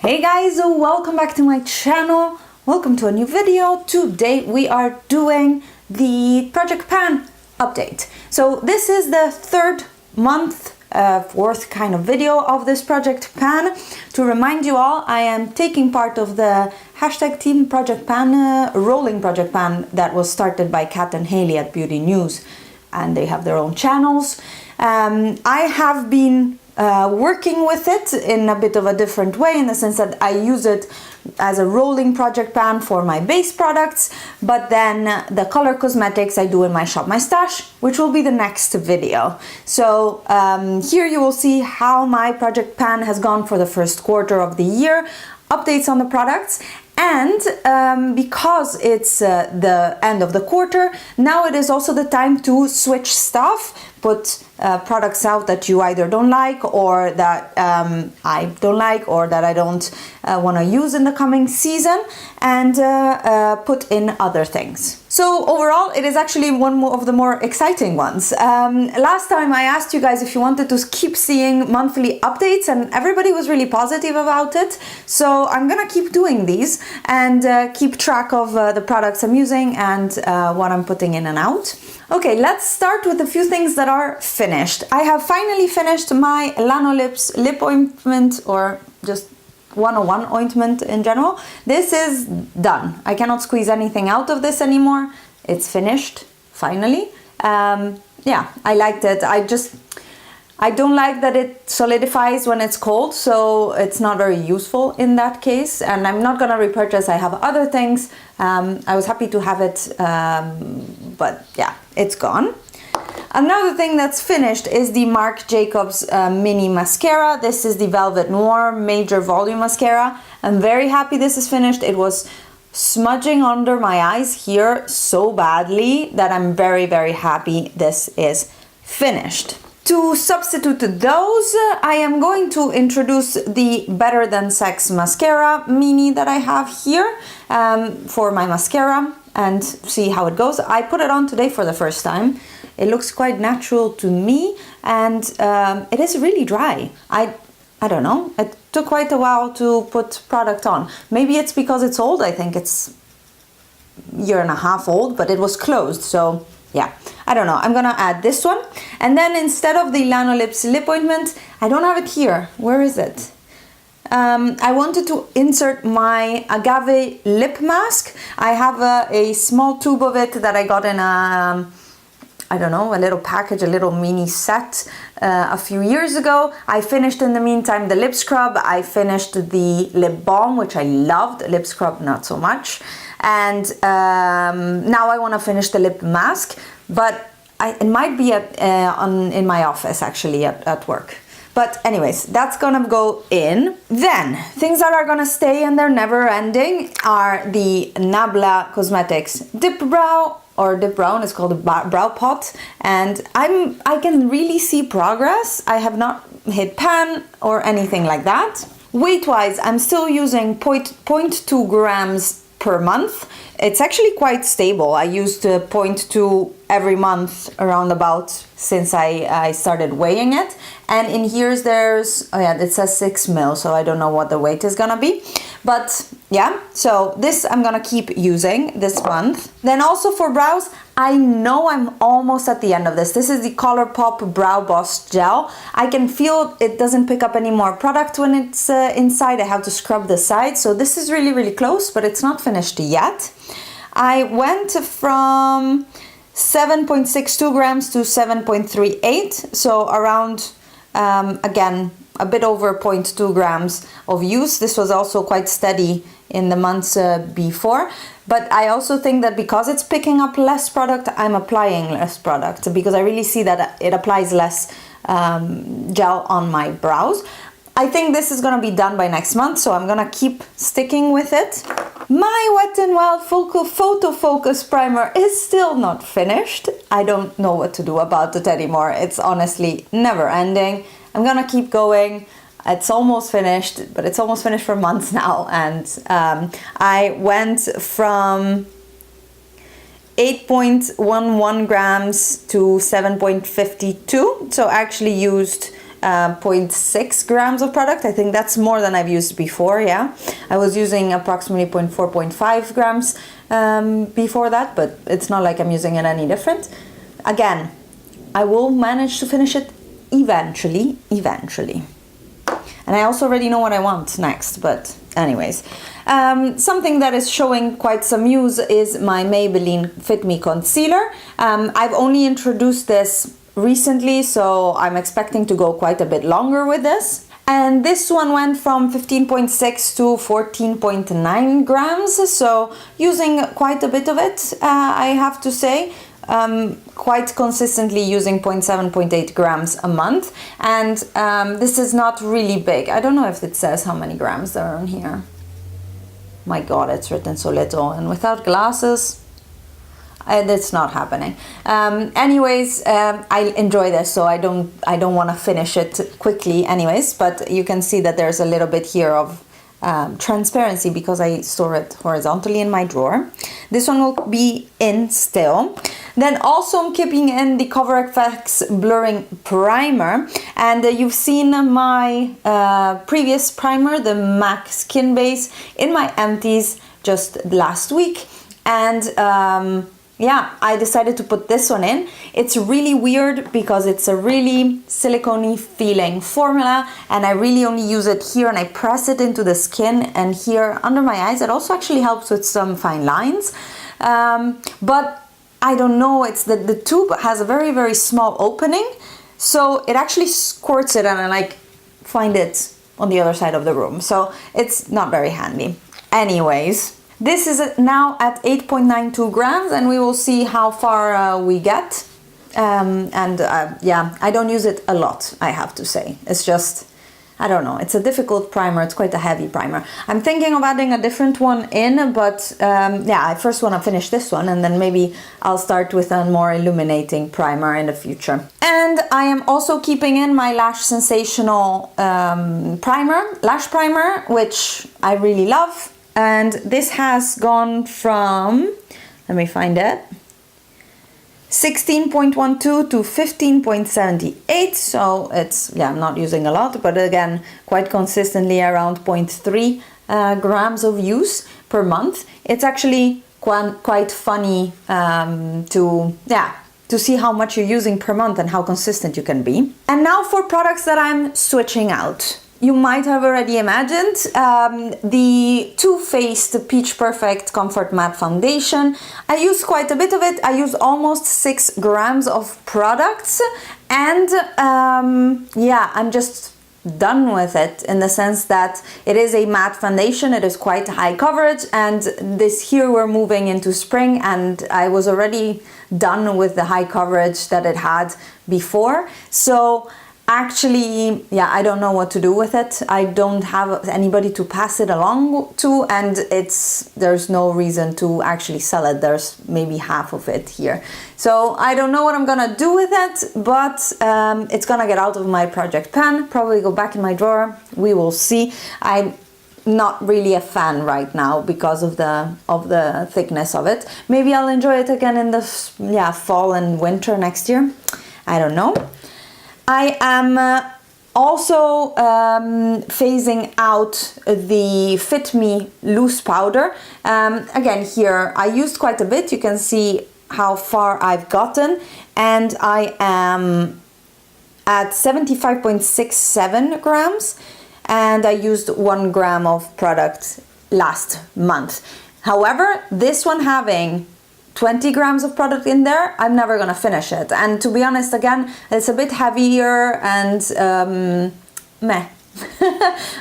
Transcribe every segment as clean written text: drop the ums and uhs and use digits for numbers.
Hey guys, welcome back to my channel. Welcome to a new video. Today we are doing the Project Pan update. So this is the third month, fourth kind of video of this Project Pan. To remind you all, I am taking part of the hashtag TEAMPROJECTPAN rolling Project Pan that was started by Kat and Haley at Beauty News, and they have their own channels. I have been working with it in a bit of a different way, in the sense that I use it as a rolling project pan for my base products, but then the color cosmetics I do in my Shop My Stash, which will be the next video. So here you will see how my project pan has gone for the first quarter of the year, updates on the products, and because it's the end of the quarter, now it is also the time to switch stuff, put products out that you either don't like, or that I don't like, or that I don't want to use in the coming season, and put in other things. So overall, it is actually one of the more exciting ones. Last time I asked you guys if you wanted to keep seeing monthly updates, and everybody was really positive about it. So I'm gonna keep doing these and keep track of the products I'm using and what I'm putting in and out. Okay, let's start with a few things that are finished. I have finally finished my Lanolips lip ointment, or just 101 ointment in general. This is done. I cannot squeeze anything out of this anymore. It's finished, finally. Yeah, I liked it. I don't like that it solidifies when it's cold, so it's not very useful in that case, and I'm not gonna repurchase. I have other things. I was happy to have it, but yeah, it's gone. Another thing that's finished is the Marc Jacobs mini mascara. This is the Velvet Noir Major Volume Mascara. I'm very happy this is finished. It was smudging under my eyes here so badly that I'm very, very happy this is finished. To substitute those, I am going to introduce the Better Than Sex mascara mini that I have here for my mascara, and see how it goes. I put it on today for the first time. It looks quite natural to me, and it is really dry. I don't know, it took quite a while to put product on. Maybe it's because it's old. I think it's a year and a half old, but it was closed, so yeah, I don't know. I'm gonna add this one. And then instead of the Lanolips lip ointment, I don't have it here. Where is it? I wanted to insert my agave lip mask. I have a small tube of it that I got in a, I don't know, a little package, a little mini set a few years ago. I finished in the meantime the lip scrub. I finished the lip balm, which I loved. Lip scrub, not so much. And now I want to finish the lip mask, but it might be in my office, actually, at work. But anyways, that's gonna go in. Then, things that are gonna stay and they're never ending are the Nabla Cosmetics Dip Brow, or Dip Brown, it's called a brow pot, and I can really see progress. I have not hit pan or anything like that. Weight-wise, I'm still using 0.2 grams per month. It's actually quite stable. I used 0.2 every month around about since I started weighing it. And in here there's, oh yeah, it says 6 mil, so I don't know what the weight is gonna be. But yeah, so this I'm gonna keep using this month. Then also for brows, I know I'm almost at the end of this. This is the ColourPop Brow Boss Gel. I can feel it doesn't pick up any more product when it's inside. I have to scrub the side. So this is really, really close, but it's not finished yet. I went from 7.62 grams to 7.38. So around, again, a bit over 0.2 grams of use. This was also quite steady in the months before. But I also think that because it's picking up less product, I'm applying less product, because I really see that it applies less gel on my brows. I think this is gonna be done by next month, so I'm gonna keep sticking with it. My Wet n Wild Photo Focus Primer is still not finished. I don't know what to do about it anymore. It's honestly never ending. I'm gonna keep going. It's almost finished, but it's almost finished for months now, and I went from 8.11 grams to 7.52, so I actually used 0.6 grams of product. I think that's more than I've used before, yeah. I was using approximately 0.4, 0.5 grams before that, but it's not like I'm using it any different. Again, I will manage to finish it eventually. And I also already know what I want next, but anyways. Something that is showing quite some use is my Maybelline Fit Me Concealer. I've only introduced this recently, so I'm expecting to go quite a bit longer with this. And this one went from 15.6 to 14.9 grams, so using quite a bit of it, I have to say. Quite consistently using 0.7, 0.8 grams a month, and this is not really big. I don't know if it says how many grams there are in here. My god, it's written so little, and without glasses it's not happening. Anyways, I enjoy this, so I don't want to finish it quickly anyways, but you can see that there's a little bit here of transparency because I store it horizontally in my drawer. This one will be in still. Then also I'm keeping in the Cover FX Blurring Primer, and you've seen my previous primer, the MAC Skin Base, in my empties just last week, and yeah, I decided to put this one in. It's really weird because it's a really silicone-y feeling formula, and I really only use it here, and I press it into the skin and here under my eyes. It also actually helps with some fine lines, but I don't know, it's that the tube has a very, very small opening, so it actually squirts it, and I like find it on the other side of the room, so it's not very handy. Anyways, this is now at 8.92 grams, and we will see how far we get. Yeah, I don't use it a lot, I have to say. It's just, I don't know, it's a difficult primer, it's quite a heavy primer. I'm thinking of adding a different one in, but yeah, I first want to finish this one, and then maybe I'll start with a more illuminating primer in the future. And I am also keeping in my Lash Sensational lash primer, which I really love. And this has gone from, let me find it, 16.12 to 15.78, so it's, yeah, I'm not using a lot, but again, quite consistently around 0.3 grams of use per month. It's actually quite funny to see how much you're using per month and how consistent you can be. And now for products that I'm switching out. You might have already imagined the Too Faced Peach Perfect Comfort Matte Foundation. I use quite a bit of it. I use almost 6 grams of products, and yeah, I'm just done with it in the sense that it is a matte foundation. It is quite high coverage, and this here we're moving into spring, and I was already done with the high coverage that it had before. So actually, yeah, I don't know what to do with it. I don't have anybody to pass it along to, and there's no reason to actually sell it. There's maybe half of it here. So I don't know what I'm gonna do with it, but it's gonna get out of my project pan, probably go back in my drawer. We will see. I'm not really a fan right now because of the thickness of it. Maybe I'll enjoy it again in the fall and winter next year. I don't know. I am also phasing out the Fit Me loose powder. Again, here I used quite a bit. You can see how far I've gotten, and I am at 75.67 grams, and I used 1 gram of product last month. However, this one having 20 grams of product in there, I'm never gonna finish it. And to be honest, again, it's a bit heavier and meh.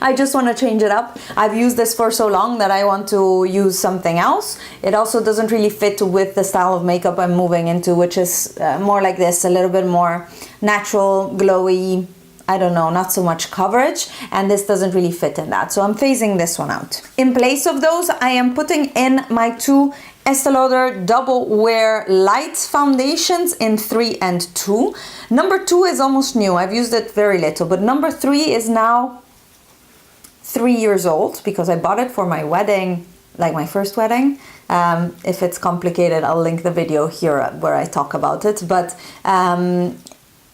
I just want to change it up. I've used this for so long that I want to use something else. It also doesn't really fit with the style of makeup I'm moving into, which is more like this, a little bit more natural, glowy, I don't know, not so much coverage, and this doesn't really fit in that. So I'm phasing this one out. In place of those, I am putting in my 2 Estee Lauder Double Wear Light Foundations in 3 and 2. Number 2 is almost new. I've used it very little, but number 3 is now 3 years old because I bought it for my wedding, like my first wedding. If it's complicated, I'll link the video here where I talk about it. But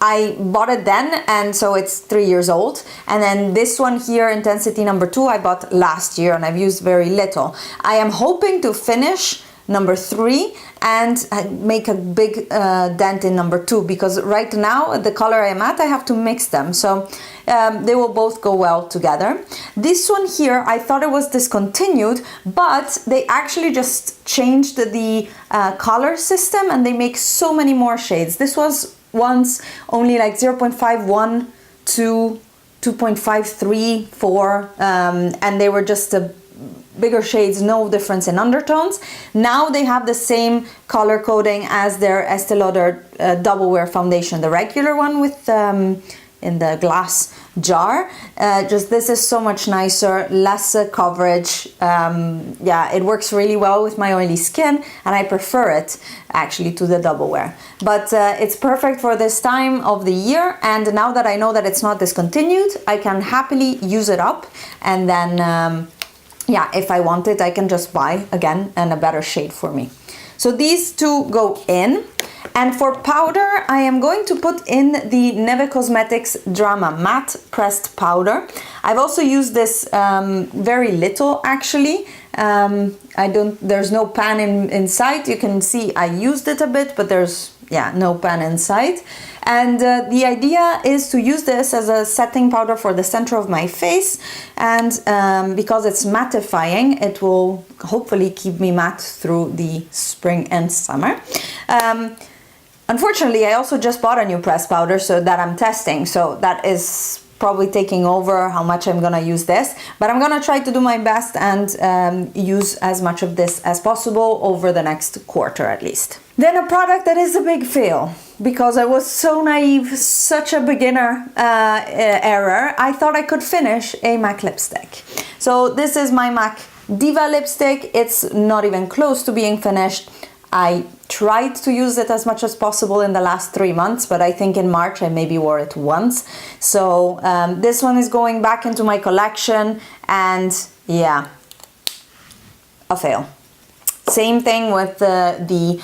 I bought it then, and so it's 3 years old. And then this one here, intensity number 2, I bought last year and I've used very little. I am hoping to finish number 3 and make a big dent in number 2, because right now the color I am at, I have to mix them, so they will both go well together. This one here, I thought it was discontinued, but they actually just changed the color system and they make so many more shades. This was once only like 0.51 to 2.53, 4, and they were just a bigger shades, no difference in undertones. Now they have the same color coding as their Estee Lauder Double Wear foundation, the regular one with in the glass jar. Just this is so much nicer, less coverage. Yeah, it works really well with my oily skin, and I prefer it actually to the Double Wear. But it's perfect for this time of the year, and now that I know that it's not discontinued, I can happily use it up, and then yeah, if I want it, I can just buy again and a better shade for me. So these two go in. And for powder, I am going to put in the Neve Cosmetics Drama Matte Pressed Powder. I've also used this very little actually. There's no pan inside. You can see I used it a bit, but there's, yeah, no pan inside. And the idea is to use this as a setting powder for the center of my face, and because it's mattifying, it will hopefully keep me matte through the spring and summer. Unfortunately, I also just bought a new pressed powder so that I'm testing, so that is probably taking over how much I'm gonna use this, but I'm gonna try to do my best and use as much of this as possible over the next quarter at least. Then a product that is a big fail, because I was so naive, such a beginner error. I thought I could finish a MAC lipstick. So this is my MAC Diva lipstick. It's not even close to being finished. I tried to use it as much as possible in the last 3 months, but I think in March I maybe wore it once. So this one is going back into my collection, and yeah, a fail. Same thing with the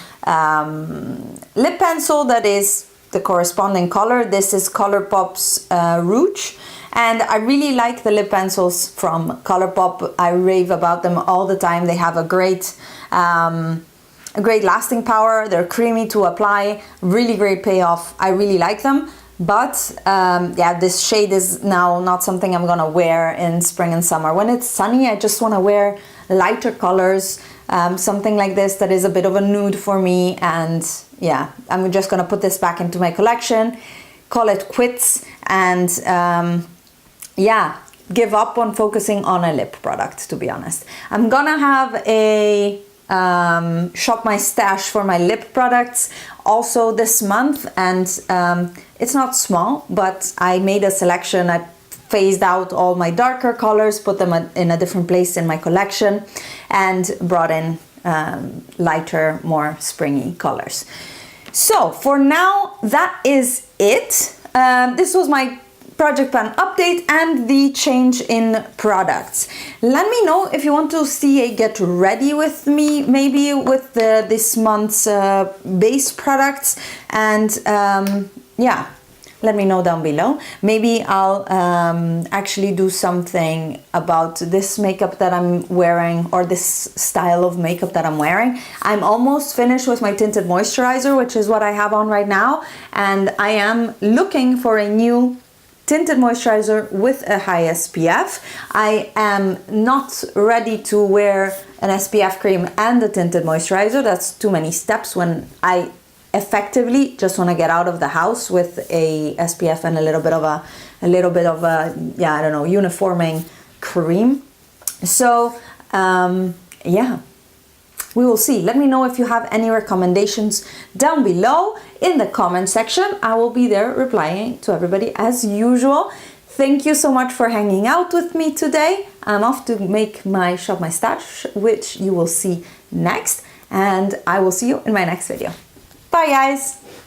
lip pencil that is the corresponding color. This is ColourPop's Rouge, and I really like the lip pencils from ColourPop. I rave about them all the time. They have a great lasting power. They're creamy to apply, really great payoff. I really like them, but yeah, this shade is now not something I'm gonna wear in spring and summer. When it's sunny, I just want to wear lighter colors, something like this that is a bit of a nude for me, and yeah, I'm just gonna put this back into my collection, call it quits, and yeah, give up on focusing on a lip product, to be honest. I'm gonna have a shop my stash for my lip products also this month, and it's not small, but I made a selection. I phased out all my darker colors, put them in a different place in my collection, and brought in lighter, more springy colors. So for now, that is it. This was my Project Pan update and the change in products. Let me know if you want to see a get ready with me, maybe with this month's base products, and yeah, let me know down below. Maybe I'll actually do something about this makeup that I'm wearing, or this style of makeup that I'm wearing. I'm almost finished with my tinted moisturizer, which is what I have on right now, and I am looking for a new tinted moisturizer with a high SPF. I am not ready to wear an SPF cream and a tinted moisturizer. That's too many steps when I effectively just want to get out of the house with a SPF and a little bit of a yeah, I don't know, uniforming cream. So yeah, we will see. Let me know if you have any recommendations down below in the comment section. I will be there replying to everybody as usual. Thank you so much for hanging out with me today. I'm off to make my shop my stash, which you will see next, and I will see you in my next video. Bye guys!